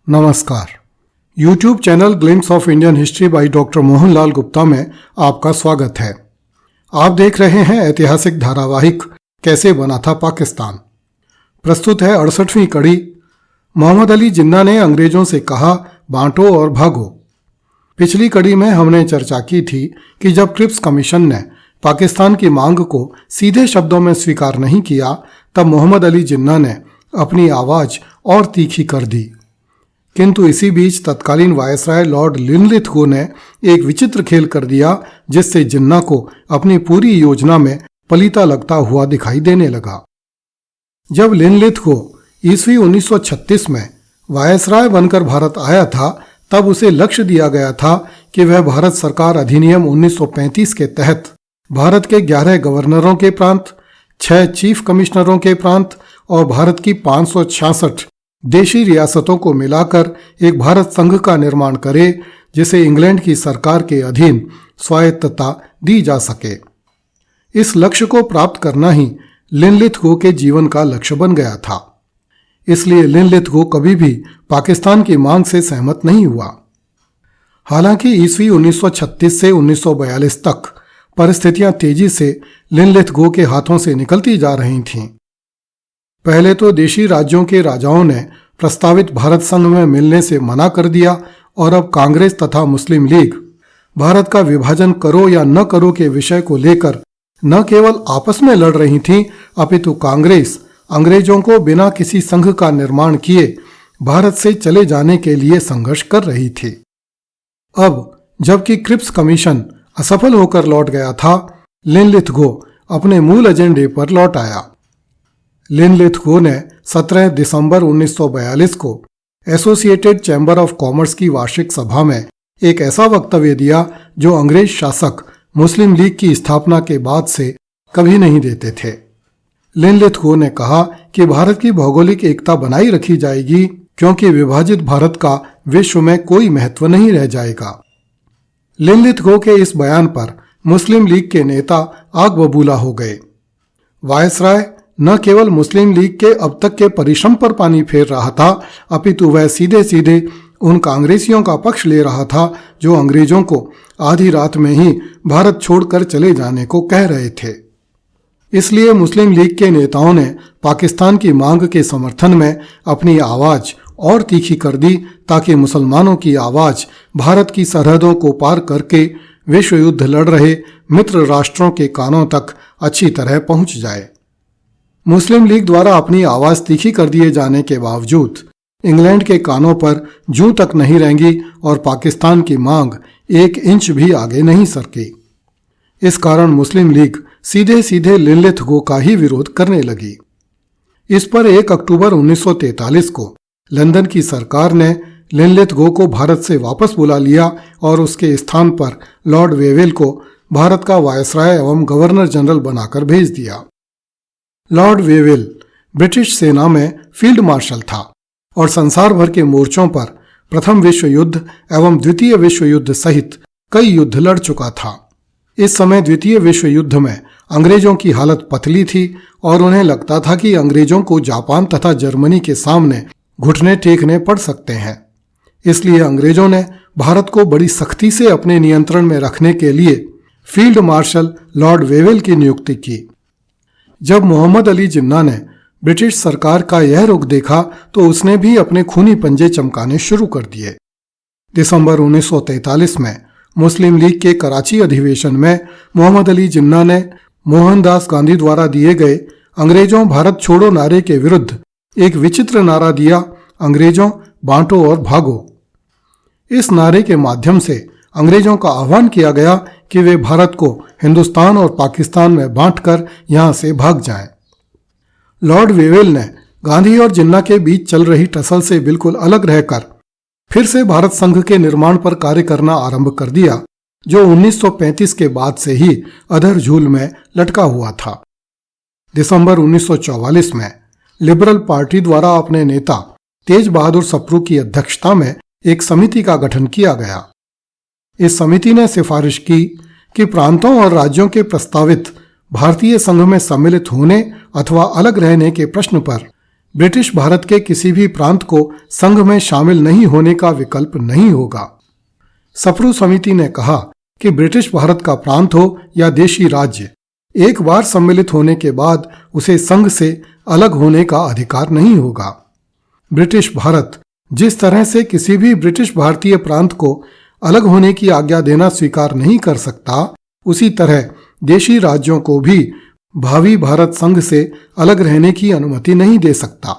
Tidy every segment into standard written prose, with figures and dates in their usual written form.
नमस्कार। YouTube channel glimpse of Indian history by doctor Mohanlal Gupta में आपका स्वागत है। आप देख रहे हैं ऐतिहासिक धारावाहिक कैसे बना था पाकिस्तान। प्रस्तुत है 68वीं कड़ी। मोहम्मद अली जिन्ना ने अंग्रेजों से कहा, बांटो और भागो। पिछली कड़ी में हमने चर्चा की थी कि जब क्रिप्स कमीशन ने पाकिस्तान की मांग को सीधे शब्दों में स्वीकार नहीं किया, तब मोहम्मद अली जिन्ना ने अपनी आवाज और तीखी कर दी। किंतु इसी बीच तत्कालीन वायसराय लॉर्ड लिनलिथगो ने एक विचित्र खेल कर दिया, जिससे जिन्ना को अपनी पूरी योजना में पलीता लगता हुआ दिखाई देने लगा। जब लिनलिथगो ईस्वी 1936 में वायसराय बनकर भारत आया था, तब उसे लक्ष्य दिया गया था कि वह भारत सरकार अधिनियम 1935 के तहत भारत के 11 गवर्नरों के प्रांत, 6 चीफ कमिश्नरों के प्रांत और भारत की 566 देशी रियासतों को मिलाकर एक भारत संघ का निर्माण करे, जिसे इंग्लैंड की सरकार के अधीन स्वायत्तता दी जा सके। इस लक्ष्य को प्राप्त करना ही लिनलिथगो के जीवन का लक्ष्य बन गया था। इसलिए लिनलिथगो कभी भी पाकिस्तान की मांग से सहमत नहीं हुआ। हालांकि ईस्वी 1936 से 1942 तक परिस्थितियां तेजी से लिनलिथगो के हाथों से निकलती जा रही थीं। पहले तो देशी राज्यों के राजाओं ने प्रस्तावित भारत संघ में मिलने से मना कर दिया और अब कांग्रेस तथा मुस्लिम लीग भारत का विभाजन करो या न करो के विषय को लेकर न केवल आपस में लड़ रही थीं, अपितु कांग्रेस अंग्रेजों को बिना किसी संघ का निर्माण किए भारत से चले जाने के लिए संघर्ष कर रही थी। अब जबकि क्रिप्स कमीशन असफल होकर लौट गया था, लिनलिथगो अपने मूल एजेंडे पर लौट आया। लिनलिथगो ने 17 दिसंबर 1942 को एसोसिएटेड चैम्बर ऑफ कॉमर्स की वार्षिक सभा में एक ऐसा वक्तव्य दिया जो अंग्रेज शासक मुस्लिम लीग की स्थापना के बाद से कभी नहीं देते थे। लिनलिथगो ने कहा कि भारत की भौगोलिक एकता बनाई रखी जाएगी, क्योंकि विभाजित भारत का विश्व में कोई महत्व नहीं रह जाएगा। लिनलिथगो के इस बयान पर मुस्लिम लीग के नेता आग बबूला हो गए। वायसराय न केवल मुस्लिम लीग के अब तक के परिश्रम पर पानी फेर रहा था, अपितु वह सीधे सीधे उन कांग्रेसियों का पक्ष ले रहा था जो अंग्रेजों को आधी रात में ही भारत छोड़कर चले जाने को कह रहे थे। इसलिए मुस्लिम लीग के नेताओं ने पाकिस्तान की मांग के समर्थन में अपनी आवाज और तीखी कर दी, ताकि मुसलमानों की आवाज भारत की सरहदों को पार करके विश्व युद्ध लड़ रहे मित्र राष्ट्रों के कानों तक अच्छी तरह पहुंच जाए। मुस्लिम लीग द्वारा अपनी आवाज तीखी कर दिए जाने के बावजूद इंग्लैंड के कानों पर जूं तक नहीं रेंगी और पाकिस्तान की मांग 1 इंच भी आगे नहीं सरकी। इस कारण मुस्लिम लीग सीधे सीधे लिनलिथगो का ही विरोध करने लगी। इस पर 1 अक्टूबर 1943 को लंदन की सरकार ने लिनलिथगो को भारत से वापस बुला लिया और उसके स्थान पर लॉर्ड वेवेल को भारत का वायसराय एवं गवर्नर जनरल बनाकर भेज दिया। लॉर्ड वेवेल ब्रिटिश सेना में फील्ड मार्शल था और संसार भर के मोर्चों पर प्रथम विश्व युद्ध एवं द्वितीय विश्व युद्ध सहित कई युद्ध लड़ चुका था। इस समय द्वितीय विश्व युद्ध में अंग्रेजों की हालत पतली थी और उन्हें लगता था कि अंग्रेजों को जापान तथा जर्मनी के सामने घुटने टेकने पड़ सकते हैं। इसलिए अंग्रेजों ने भारत को बड़ी सख्ती से अपने नियंत्रण में रखने के लिए फील्ड मार्शल लॉर्ड वेवेल की नियुक्ति की। जब मोहम्मद अली जिन्ना ने ब्रिटिश सरकार का यह रुख देखा, तो उसने भी अपने खूनी पंजे चमकाने शुरू कर दिए। दिसंबर 1943 में मुस्लिम लीग के कराची अधिवेशन में मोहम्मद अली जिन्ना ने मोहनदास गांधी द्वारा दिए गए अंग्रेजों भारत छोड़ो नारे के विरुद्ध एक विचित्र नारा दिया, अंग्रेजों बांटो और भागो। इस नारे के माध्यम से अंग्रेजों का आह्वान किया गया कि वे भारत को हिंदुस्तान और पाकिस्तान में बांटकर यहां से भाग जाएं। लॉर्ड वेवेल ने गांधी और जिन्ना के बीच चल रही टसल से बिल्कुल अलग रहकर फिर से भारत संघ के निर्माण पर कार्य करना आरंभ कर दिया, जो 1935 के बाद से ही अधर झूल में लटका हुआ था। दिसंबर 1944 में लिबरल पार्टी द्वारा अपने नेता तेज बहादुर सप्रू की अध्यक्षता में एक समिति का गठन किया गया। इस समिति ने सिफारिश की कि प्रांतों और राज्यों के प्रस्तावित भारतीय संघ में सम्मिलित होने अथवा अलग रहने के प्रश्न पर ब्रिटिश भारत के किसी भी प्रांत को संघ में शामिल नहीं होने का विकल्प नहीं होगा। सप्रू समिति ने कहा कि ब्रिटिश भारत का प्रांत हो या देशी राज्य, एक बार सम्मिलित होने के बाद उसे संघ से अलग होने का अधिकार नहीं होगा। ब्रिटिश भारत जिस तरह से किसी भी ब्रिटिश भारतीय प्रांत को अलग होने की आज्ञा देना स्वीकार नहीं कर सकता, उसी तरह देशी राज्यों को भी भावी भारत संघ से अलग रहने की अनुमति नहीं दे सकता।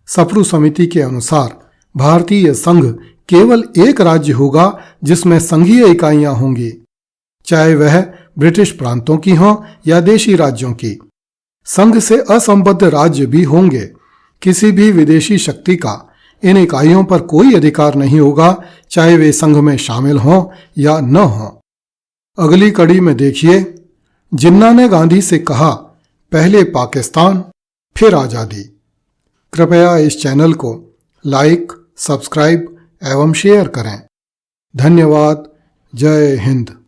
सप्रू समिति के अनुसार भारतीय संघ केवल एक राज्य होगा जिसमें संघीय इकाइयां होंगी, चाहे वह ब्रिटिश प्रांतों की हों या देशी राज्यों की। संघ से असंबद्ध राज्य भी होंगे। किसी भी विदेशी शक्ति का इन इकाइयों पर कोई अधिकार नहीं होगा, चाहे वे संघ में शामिल हों या न हों। अगली कड़ी में देखिए, जिन्ना ने गांधी से कहा, पहले पाकिस्तान फिर आजादी। कृपया इस चैनल को लाइक, सब्सक्राइब एवं शेयर करें। धन्यवाद। जय हिंद।